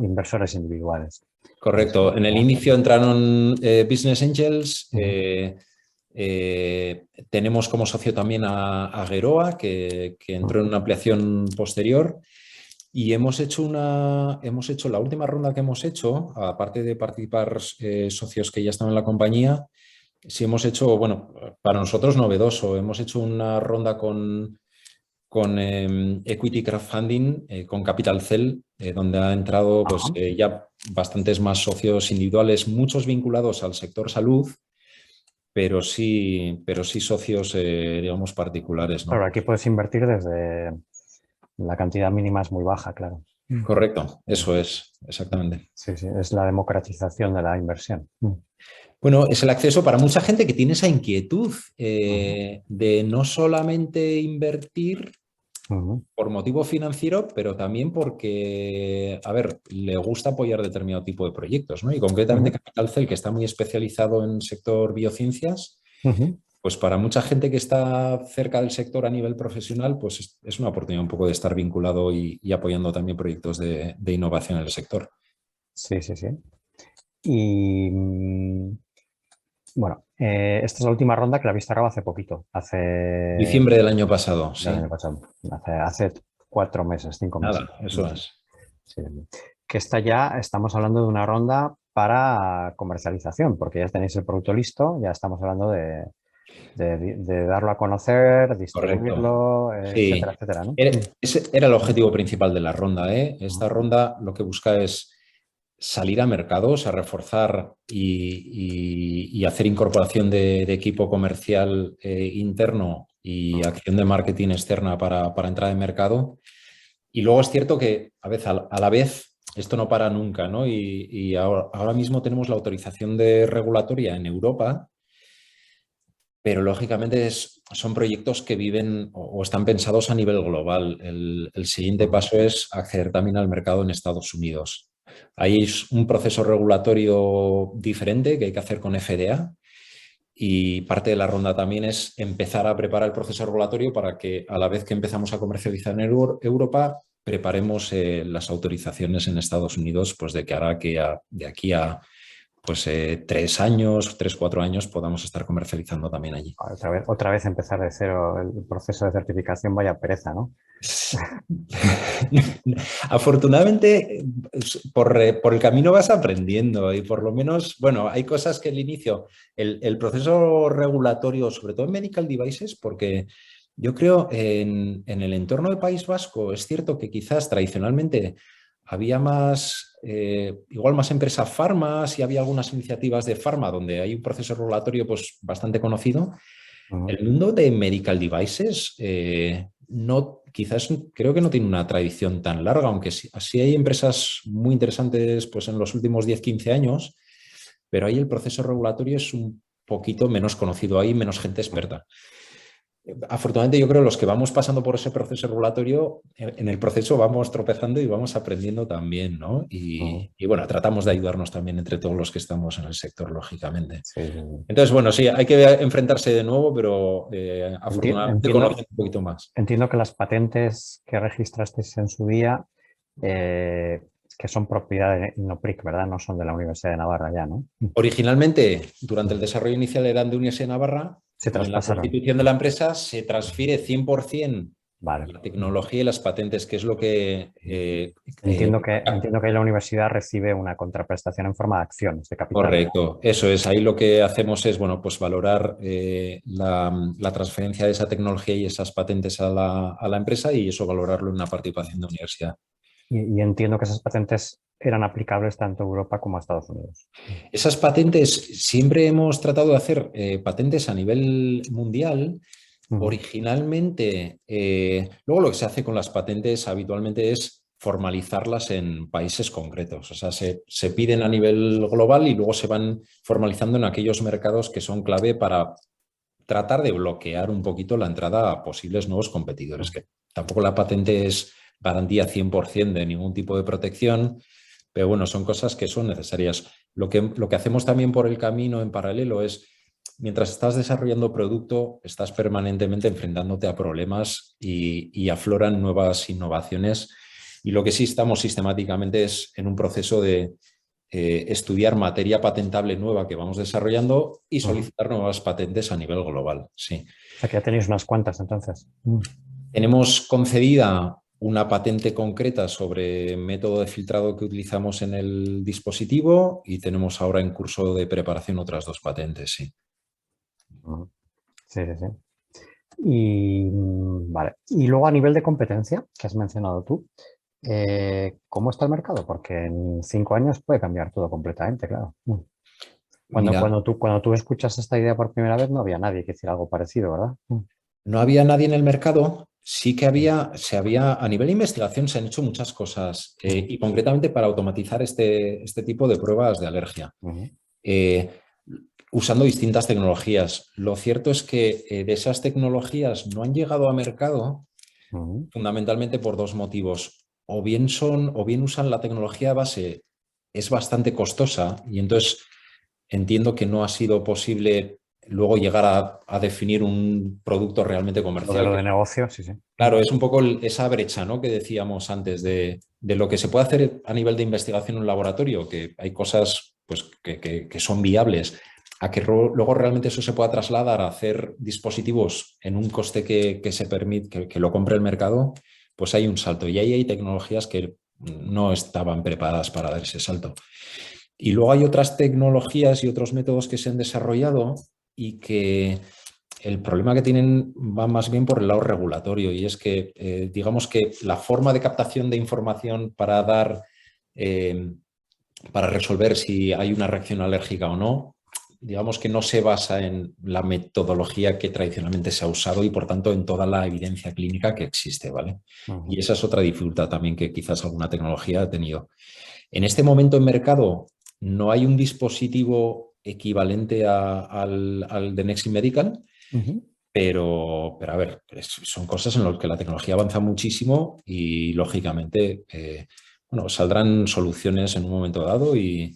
inversores individuales. Correcto. En el inicio entraron Business Angels. Tenemos como socio también a Geroa, que entró en una ampliación posterior. Y hemos hecho la última ronda que hemos hecho, aparte de participar socios que ya están en la compañía, sí hemos hecho, bueno, para nosotros novedoso, hemos hecho una ronda con Equity Crowdfunding, con Capital Cell, donde ha entrado pues, ya bastantes más socios individuales, muchos vinculados al sector salud, pero sí socios, digamos, particulares, ¿no? Claro, aquí puedes invertir desde la cantidad mínima es muy baja, claro. Correcto, eso es, exactamente. Sí, sí, es la democratización de la inversión. Bueno, es el acceso para mucha gente que tiene esa inquietud de no solamente invertir por motivo financiero, pero también porque, a ver, le gusta apoyar determinado tipo de proyectos, ¿no? Y concretamente Capital Cell, que está muy especializado en sector biociencias, pues para mucha gente que está cerca del sector a nivel profesional, pues es una oportunidad un poco de estar vinculado y apoyando también proyectos de innovación en el sector. Sí, sí, sí. Y bueno, esta es la última ronda que la habéis cerrado hace poquito, Diciembre del año pasado, del sí. año pasado, hace 4 meses, 5 meses. Nada, eso es. Sí. Que esta ya estamos hablando de una ronda para comercialización, porque ya tenéis el producto listo, ya estamos hablando de darlo a conocer, Correcto. distribuirlo, Sí. etcétera, etcétera, ¿no? Ese era el objetivo principal de la ronda, ¿eh? Esta ronda lo que busca es salir a mercados, a reforzar y hacer incorporación de equipo comercial interno y acción de marketing externa para entrar en mercado. Y luego es cierto que a la vez esto no para nunca, ¿no? Y ahora mismo tenemos la autorización de regulatoria en Europa, pero lógicamente son proyectos que viven o están pensados a nivel global. El siguiente paso es acceder también al mercado en Estados Unidos. Hay un proceso regulatorio diferente que hay que hacer con FDA y parte de la ronda también es empezar a preparar el proceso regulatorio para que a la vez que empezamos a comercializar en Europa, preparemos las autorizaciones en Estados Unidos, pues de cara a que de aquí a pues 3 años, 3, 4 años podamos estar comercializando también allí. Otra vez empezar de cero el proceso de certificación, vaya pereza, ¿no? Afortunadamente, por el camino vas aprendiendo y por lo menos, bueno, hay cosas que al inicio, el proceso regulatorio, sobre todo en medical devices, porque yo creo en el entorno del País Vasco es cierto que quizás tradicionalmente había más, igual más empresas farmas y había algunas iniciativas de farma donde hay un proceso regulatorio pues, bastante conocido. El mundo de medical devices no, quizás creo que no tiene una tradición tan larga, aunque sí hay empresas muy interesantes pues, en los últimos 10-15 años, pero ahí el proceso regulatorio es un poquito menos conocido, hay menos gente experta. Afortunadamente yo creo que los que vamos pasando por ese proceso regulatorio, en el proceso vamos tropezando y vamos aprendiendo también, ¿no? Y bueno, tratamos de ayudarnos también entre todos los que estamos en el sector, lógicamente. Sí. Entonces, bueno, sí, hay que enfrentarse de nuevo, pero afortunadamente conocen un poquito más. Entiendo que las patentes que registrasteis en su día, que son propiedad de Innopric, ¿verdad? No son de la Universidad de Navarra ya, ¿no? Originalmente, durante el desarrollo inicial eran de Universidad de Navarra. Se En la traspasaron. constitución de la empresa se transfiere 100% Vale. La tecnología y las patentes, que es lo que... Entiendo que ahí la universidad recibe una contraprestación en forma de acciones, de capital. Correcto, eso es. Ahí lo que hacemos es, bueno, pues valorar la transferencia de esa tecnología y esas patentes a la empresa y eso valorarlo en una participación de universidad. Y entiendo que esas patentes eran aplicables tanto a Europa como a Estados Unidos. Esas patentes, siempre hemos tratado de hacer patentes a nivel mundial. Ujú. Originalmente, luego lo que se hace con las patentes habitualmente es formalizarlas en países concretos. O sea, se piden a nivel global y luego se van formalizando en aquellos mercados que son clave para tratar de bloquear un poquito la entrada a posibles nuevos competidores, que tampoco la patente es garantía 100% de ningún tipo de protección, pero bueno, son cosas que son necesarias. Lo que hacemos también por el camino en paralelo es, mientras estás desarrollando producto, estás permanentemente enfrentándote a problemas y afloran nuevas innovaciones. Y lo que sí estamos sistemáticamente es en un proceso de estudiar materia patentable nueva que vamos desarrollando y Ujú. solicitar nuevas patentes a nivel global. Sí. O sea que ya tenéis unas cuantas entonces. Tenemos concedida una patente concreta sobre método de filtrado que utilizamos en el dispositivo y tenemos ahora en curso de preparación otras 2 patentes, sí. Ujú. Sí, sí, sí. Y vale. Y luego a nivel de competencia, que has mencionado tú, ¿cómo está el mercado? Porque en 5 años puede cambiar todo completamente, claro. Mira, Cuando tú escuchas esta idea por primera vez, no había nadie que hiciera algo parecido, ¿verdad? no había nadie en el mercado, sí que a nivel de investigación se han hecho muchas cosas Ujú, y concretamente para automatizar este tipo de pruebas de alergia. ujú, Eh, Usando distintas tecnologías. Lo cierto es que de esas tecnologías no han llegado a mercado ujú. fundamentalmente por 2 motivos. O bien usan la tecnología base, es bastante costosa y entonces entiendo que no ha sido posible luego llegar a definir un producto realmente comercial. Modelo de negocio, sí, sí. Claro, es un poco esa brecha, ¿no?, que decíamos antes de lo que se puede hacer a nivel de investigación en un laboratorio, que hay cosas pues, que son viables, a que luego realmente eso se pueda trasladar a hacer dispositivos en un coste que se permite, que lo compre el mercado, pues hay un salto. Y ahí hay tecnologías que no estaban preparadas para dar ese salto. Y luego hay otras tecnologías y otros métodos que se han desarrollado y que el problema que tienen va más bien por el lado regulatorio y es que, digamos que la forma de captación de información eh, para resolver si hay una reacción alérgica o no, digamos que no se basa en la metodología que tradicionalmente se ha usado y, por tanto, en toda la evidencia clínica que existe, ¿vale? Ujú. Y esa es otra dificultad también que quizás alguna tecnología ha tenido. En este momento en mercado no hay un dispositivo equivalente al de Nexi Medical, Ujú. pero a ver, son cosas en las que la tecnología avanza muchísimo y lógicamente bueno, saldrán soluciones en un momento dado y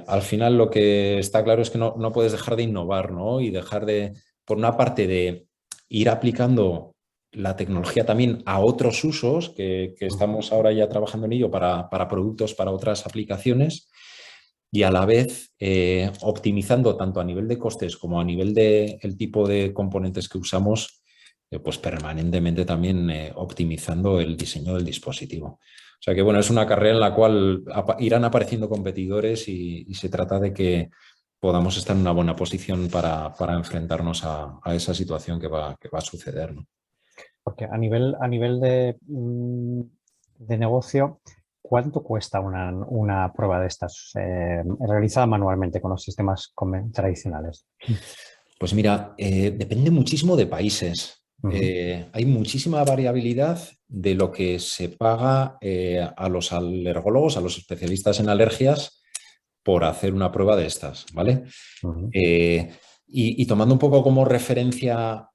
al final lo que está claro es que no puedes dejar de innovar, ¿no? Y dejar de, por una parte, de ir aplicando la tecnología también a otros usos, que estamos ahora ya trabajando en ello para productos, para otras aplicaciones y a la vez optimizando tanto a nivel de costes como a nivel de el tipo de componentes que usamos, pues permanentemente también optimizando el diseño del dispositivo. O sea que bueno, es una carrera en la cual irán apareciendo competidores y se trata de que podamos estar en una buena posición para enfrentarnos a esa situación que va a suceder, ¿no? Porque a nivel de negocio, ¿cuánto cuesta una prueba de estas realizada manualmente con los sistemas tradicionales? Pues mira, depende muchísimo de países. Ujú, Hay muchísima variabilidad de lo que se paga a los alergólogos, a los especialistas en alergias, por hacer una prueba de estas, ¿vale? ujú, Eh, y tomando un poco como referencia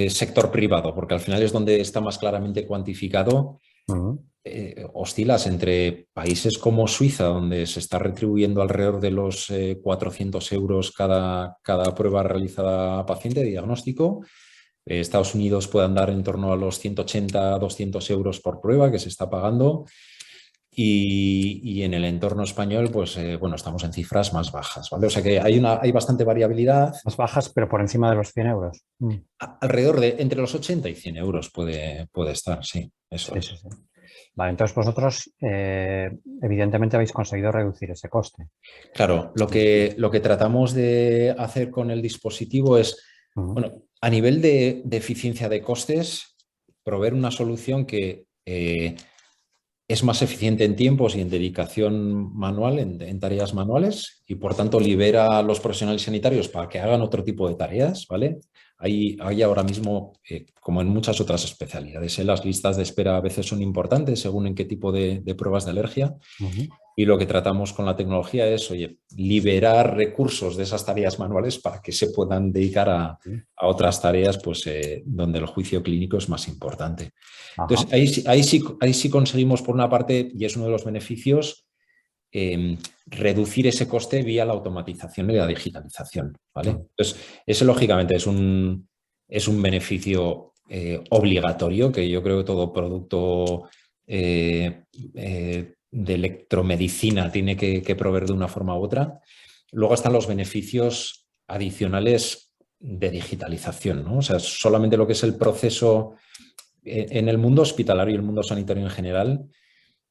sector privado, porque al final es donde está más claramente cuantificado, ujú. oscilas entre países como Suiza, donde se está retribuyendo alrededor de los 400 euros cada prueba realizada a paciente de diagnóstico. Estados Unidos puede andar en torno a los 180, 200 euros por prueba que se está pagando. y en el entorno español, pues bueno, estamos en cifras más bajas, ¿vale? O sea que hay bastante variabilidad. Más bajas, pero por encima de los 100 euros. Alrededor de entre los 80 y 100 euros puede estar, sí, eso Sí, es. sí, sí. Vale, entonces vosotros evidentemente habéis conseguido reducir ese coste. Claro, lo que tratamos de hacer con el dispositivo es, Ujú, bueno, a nivel de eficiencia de costes, proveer una solución que es más eficiente en tiempos y en dedicación manual, en tareas manuales, y por tanto libera a los profesionales sanitarios para que hagan otro tipo de tareas, ¿vale? Hay ahora mismo, como en muchas otras especialidades, las listas de espera a veces son importantes según en qué tipo de pruebas de alergia. ujú. Y lo que tratamos con la tecnología es, oye, liberar recursos de esas tareas manuales para que se puedan dedicar a otras tareas pues, donde el juicio clínico es más importante. Ajá. Entonces, ahí sí conseguimos, por una parte, y es uno de los beneficios, reducir ese coste vía la automatización y la digitalización, ¿vale? Mm, Entonces, ese lógicamente es un beneficio obligatorio que yo creo que todo producto de electromedicina tiene que proveer de una forma u otra. Luego están los beneficios adicionales de digitalización, ¿no? O sea, solamente lo que es el proceso en el mundo hospitalario y el mundo sanitario en general.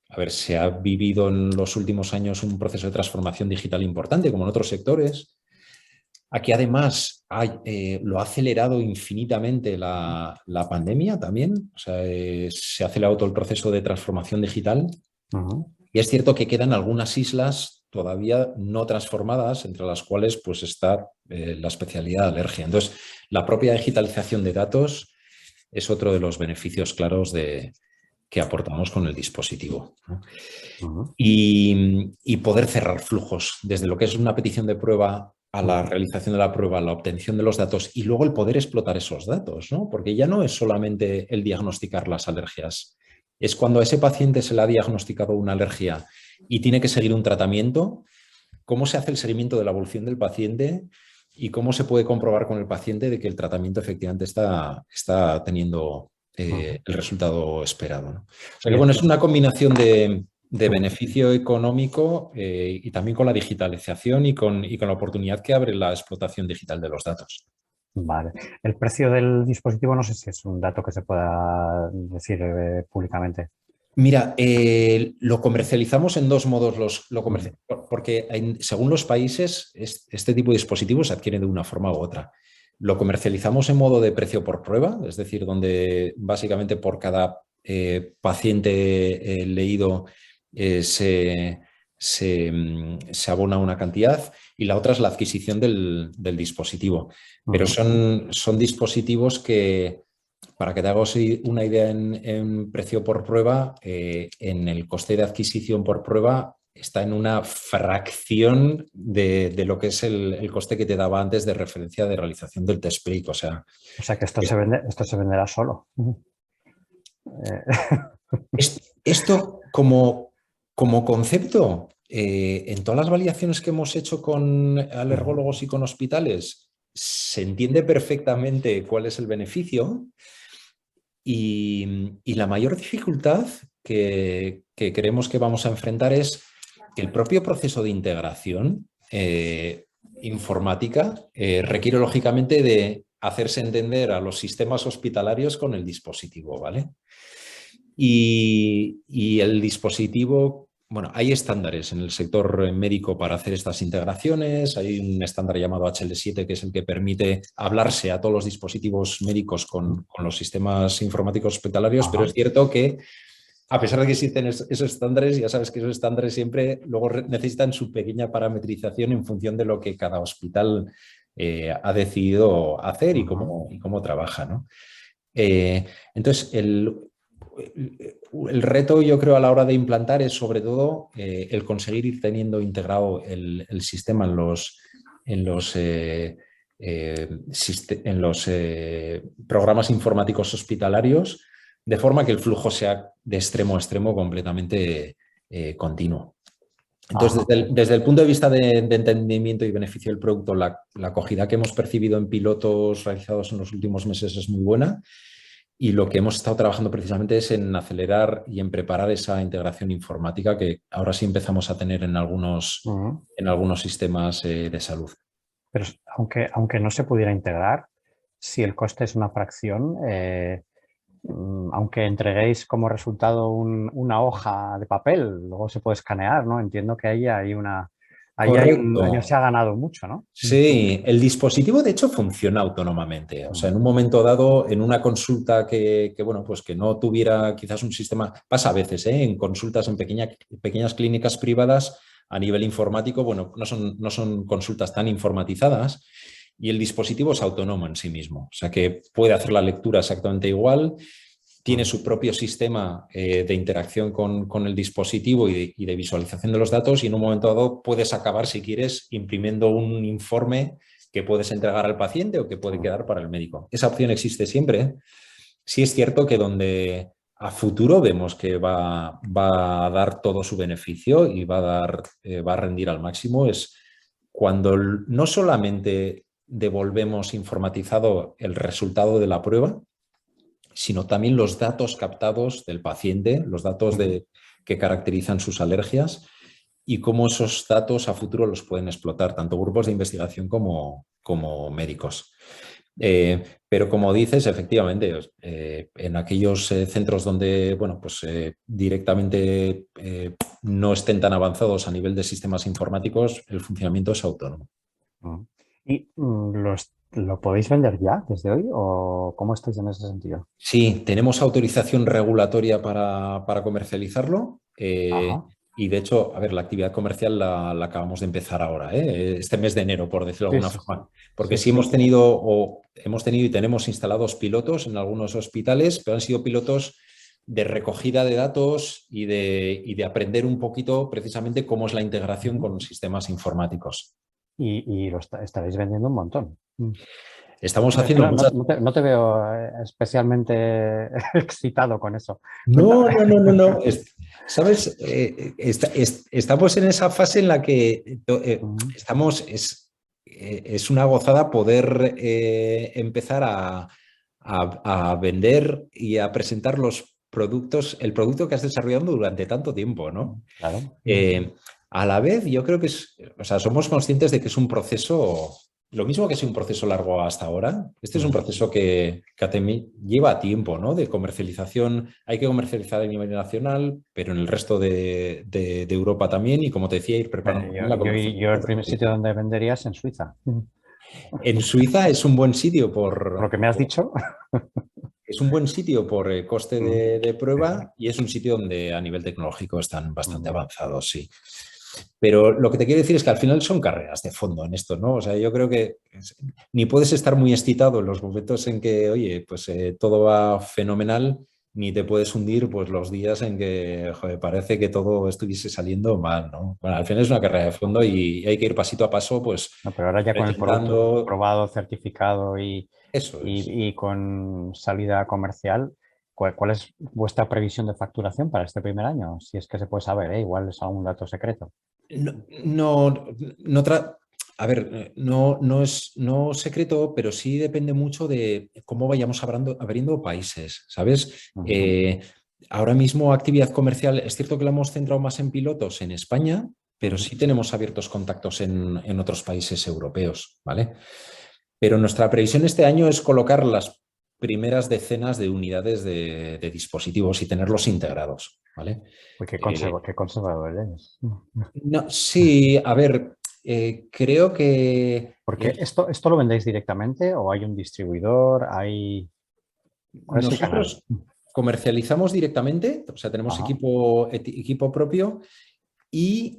A ver, se ha vivido en los últimos años un proceso de transformación digital importante, como en otros sectores. Aquí además lo ha acelerado infinitamente la pandemia también. O sea, se ha acelerado todo el proceso de transformación digital. ujú. Y es cierto que quedan algunas islas todavía no transformadas, entre las cuales pues, está la especialidad de alergia. Entonces, la propia digitalización de datos es otro de los beneficios claros que aportamos con el dispositivo, ¿no? Ujú, Y poder cerrar flujos, desde lo que es una petición de prueba a la ujú, realización de la prueba, la obtención de los datos y luego el poder explotar esos datos, ¿no? Porque ya no es solamente el diagnosticar las alergias, es cuando a ese paciente se le ha diagnosticado una alergia y tiene que seguir un tratamiento, cómo se hace el seguimiento de la evolución del paciente y cómo se puede comprobar con el paciente de que el tratamiento efectivamente está teniendo ujú. el resultado esperado, ¿no? O sea Y que bueno, esto, es una combinación de ujú. beneficio económico y también con la digitalización y con la oportunidad que abre la explotación digital de los datos. Vale. El precio del dispositivo no sé si es un dato que se pueda decir públicamente. Mira, lo comercializamos en dos modos, Mm, porque según los países este tipo de dispositivos se adquieren de una forma u otra. Lo comercializamos en modo de precio por prueba, es decir, donde básicamente por cada paciente leído se abona una cantidad y la otra es la adquisición del dispositivo. Pero ujú. son dispositivos que para que te hagas una idea en precio por prueba, en el coste de adquisición por prueba está en una fracción de lo que es el coste que te daba antes de referencia de realización del test prick. O sea, O sea que es- esto se venderá solo. Ujú. Eh, esto como concepto, en todas las validaciones que hemos hecho con ujú, alergólogos y con hospitales, se entiende perfectamente cuál es el beneficio. Y la mayor dificultad que creemos que vamos a enfrentar es que el propio proceso de integración informática requiere lógicamente de hacerse entender a los sistemas hospitalarios con el dispositivo, ¿vale? Y el dispositivo, bueno, hay estándares en el sector médico para hacer estas integraciones. Hay un estándar llamado HL7 que es el que permite hablarse a todos los dispositivos médicos con los sistemas informáticos hospitalarios, pero ajá, es cierto que a pesar de que existen esos estándares, ya sabes que esos estándares siempre luego necesitan su pequeña parametrización en función de lo que cada hospital ha decidido hacer y ujú, cómo trabaja, ¿no? Entonces, el reto, yo creo, a la hora de implantar es sobre todo el conseguir ir teniendo integrado el sistema en los programas informáticos hospitalarios, de forma que el flujo sea de extremo a extremo completamente continuo. Entonces, ajá. desde el punto de vista de entendimiento y beneficio del producto, la acogida que hemos percibido en pilotos realizados en los últimos meses es muy buena. Y lo que hemos estado trabajando precisamente es en acelerar y en preparar esa integración informática que ahora sí empezamos a tener Ujú. en algunos sistemas de salud. Pero aunque no se pudiera integrar, si el coste es una fracción, aunque entreguéis como resultado una hoja de papel, luego se puede escanear, ¿no? Entiendo que ahí se Correcto. ha ganado mucho, ¿no? Sí, el dispositivo de hecho funciona autónomamente. O sea, en Ujú. un momento dado, en una consulta bueno, pues que no tuviera quizás un sistema, pasa a veces, ¿eh? En consultas en pequeñas clínicas privadas a nivel informático, bueno, no son consultas tan informatizadas y el dispositivo es autónomo en sí mismo. O sea, que puede hacer la lectura exactamente igual, tiene Ujú. su propio sistema de interacción con el dispositivo y de visualización de los datos y en un momento dado puedes acabar, si quieres, imprimiendo un informe que puedes entregar al paciente o que puede Ujú. quedar para el médico. Esa opción existe siempre. Sí es cierto que donde a futuro vemos que va a dar todo su beneficio y va a rendir al máximo es cuando no solamente devolvemos informatizado el resultado de la prueba, sino también los datos captados del paciente, los datos Ujú. que caracterizan sus alergias y cómo esos datos a futuro los pueden explotar tanto grupos de investigación como médicos. Pero como dices, efectivamente, en aquellos centros donde bueno, pues, directamente no estén tan avanzados a nivel de sistemas informáticos, el funcionamiento es autónomo. Ujú. ¿Y lo podéis vender ya desde hoy o cómo estáis en ese sentido? Sí, tenemos autorización regulatoria para comercializarlo Ajá. y de hecho, a ver, la actividad comercial la acabamos de empezar ahora, este mes de enero, por decirlo de Sí, alguna sí, sí. forma, porque Sí, sí sí. hemos tenido y tenemos instalados pilotos en algunos hospitales, pero han sido pilotos de recogida de datos y de aprender un poquito precisamente cómo es la integración Ujú. con sistemas informáticos. Y estaréis vendiendo un montón. Estamos No, es que haciendo muchas. no te veo especialmente excitado con eso. Cuenta. No, no, no, no, no. ¿Sabes? Estamos en esa fase en la que Ujú. estamos, es una gozada poder empezar a vender y a presentar los productos, el producto que has desarrollado durante tanto tiempo, ¿no? Claro. Eh, a la vez, yo creo que o sea, somos conscientes de que es un proceso, lo mismo que es un proceso largo hasta ahora, este es un Ujú. proceso que lleva tiempo, ¿no? De comercialización, hay que comercializar a nivel nacional, pero en el resto de Europa también, y como te decía, ir preparando también la Yo el comercialización. primer sitio donde vendería es en Suiza. En Suiza es un buen sitio Por lo que me has dicho. es un buen sitio por coste Mm. de Sí, sí. prueba y es un sitio donde a nivel tecnológico están bastante Ujú. avanzados, sí. Pero lo que te quiero decir es que al final son carreras de fondo en esto, ¿no? O sea, yo creo que ni puedes estar muy excitado en los momentos en que, oye, pues todo va fenomenal, ni te puedes hundir pues los días en que, joder, parece que todo estuviese saliendo mal, ¿no? Bueno, al final es una carrera de fondo y hay que ir pasito a paso, pues No, pero ahora ya con el producto presentando. probado, certificado Eso es. y con salida comercial, ¿cuál es vuestra previsión de facturación para este primer año? Si es que se puede saber, ¿eh? Igual es algún dato secreto. No, no, no a ver, no secreto, pero sí depende mucho de cómo vayamos abriendo países, ¿sabes? Ujú. Ahora mismo actividad comercial, es cierto que la hemos centrado más en pilotos en España, pero Ujú. sí tenemos abiertos contactos en otros países europeos, ¿vale? Pero nuestra previsión este año es colocar las primeras decenas de unidades de dispositivos y tenerlos integrados, ¿vale? Uy, Eh, qué conservador eres. no, sí, a ver, creo que Porque esto lo vendéis directamente o hay un distribuidor, ¿cuál es el canal? nosotros comercializamos directamente, o sea, tenemos Ajá. equipo propio y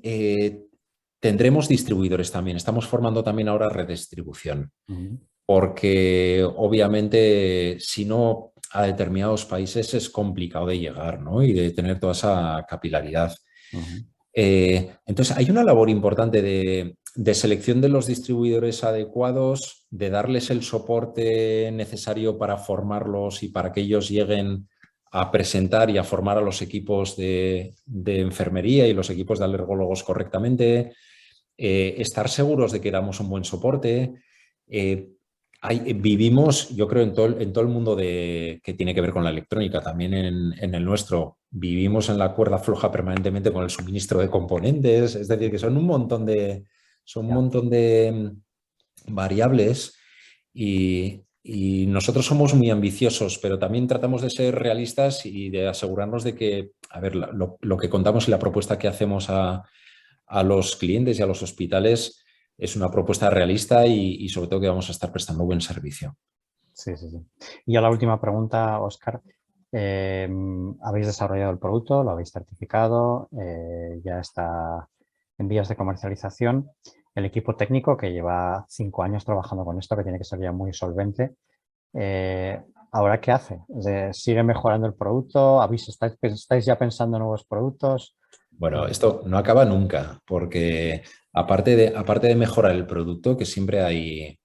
tendremos distribuidores también. Estamos formando también ahora red de distribución, Ujú. porque obviamente si no a determinados países es complicado de llegar, ¿no? Y de tener toda esa capilaridad. Ujú. Entonces, hay una labor importante de selección de los distribuidores adecuados, de darles el soporte necesario para formarlos y para que ellos lleguen a presentar y a formar a los equipos de enfermería y los equipos de alergólogos correctamente, estar seguros de que damos un buen soporte. Vivimos, yo creo, en todo el mundo que tiene que ver con la electrónica, también en el nuestro, vivimos en la cuerda floja permanentemente con el suministro de componentes, es decir, que son un Ya. montón de variables y nosotros somos muy ambiciosos, pero también tratamos de ser realistas y de asegurarnos de que, a ver, lo que contamos y la propuesta que hacemos a los clientes y a los hospitales es una propuesta realista y sobre todo que vamos a estar prestando buen servicio. Sí, sí, sí. Y ya la última pregunta, Óscar. ¿Habéis desarrollado el producto? ¿Lo habéis certificado? ¿Ya está en vías de comercialización? El equipo técnico que lleva 5 años trabajando con esto, que tiene que ser ya muy solvente, eh, ¿ahora qué hace? ¿Sigue mejorando el producto? ¿Estáis ya pensando en nuevos productos? Bueno, esto no acaba nunca, porque aparte de mejorar el producto, que siempre hay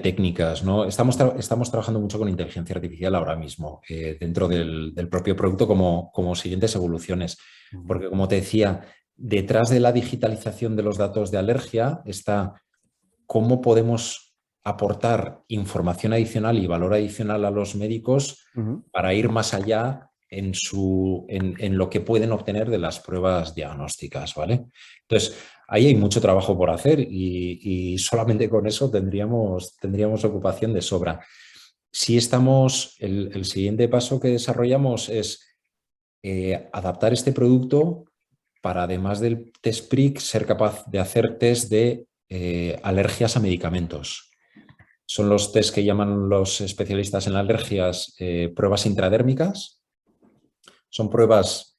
técnicas, ¿no? Estamos trabajando mucho con inteligencia artificial ahora mismo, dentro del propio producto como siguientes evoluciones. Ujú, Porque, como te decía, detrás de la digitalización de los datos de alergia está cómo podemos aportar información adicional y valor adicional a los médicos ujú. para ir más allá en lo que pueden obtener de las pruebas diagnósticas, ¿vale? Entonces, ahí hay mucho trabajo por hacer y solamente con eso tendríamos ocupación de sobra. Si el siguiente paso que desarrollamos es adaptar este producto para, además del test PRIC, ser capaz de hacer test de alergias a medicamentos. Son los test que llaman los especialistas en alergias pruebas intradérmicas. Son pruebas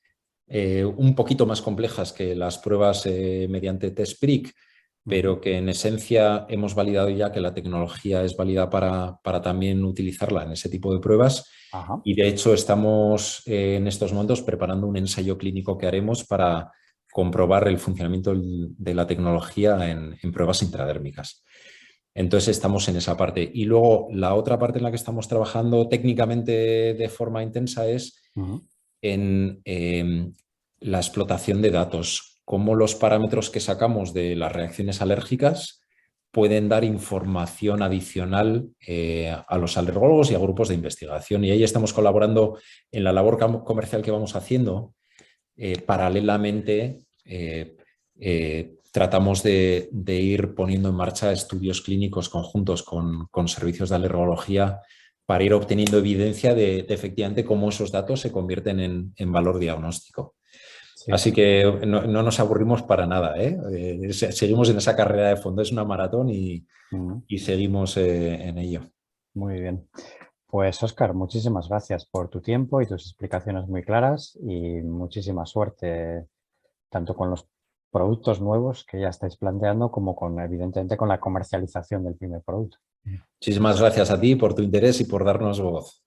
un poquito más complejas que las pruebas mediante test PRIC, Ujú. pero que en esencia hemos validado ya que la tecnología es válida para también utilizarla en ese tipo de pruebas. Ajá. Y de hecho estamos en estos momentos preparando un ensayo clínico que haremos para comprobar el funcionamiento de la tecnología en pruebas intradérmicas. Entonces estamos en esa parte. Y luego la otra parte en la que estamos trabajando técnicamente de forma intensa es Ujú. en la explotación de datos, cómo los parámetros que sacamos de las reacciones alérgicas pueden dar información adicional a los alergólogos y a grupos de investigación. Y ahí estamos colaborando en la labor comercial que vamos haciendo. Paralelamente, tratamos de ir poniendo en marcha estudios clínicos conjuntos con servicios de alergología para ir obteniendo evidencia de efectivamente cómo esos datos se convierten en valor diagnóstico. Sí, Así que no nos aburrimos para nada, ¿eh? Seguimos en esa carrera de fondo, es una maratón ujú. y seguimos en ello. Muy bien. Pues Óscar, muchísimas gracias por tu tiempo y tus explicaciones muy claras y muchísima suerte tanto con los productos nuevos que ya estáis planteando como con, evidentemente, con la comercialización del primer producto. Muchísimas gracias a ti por tu interés y por darnos voz.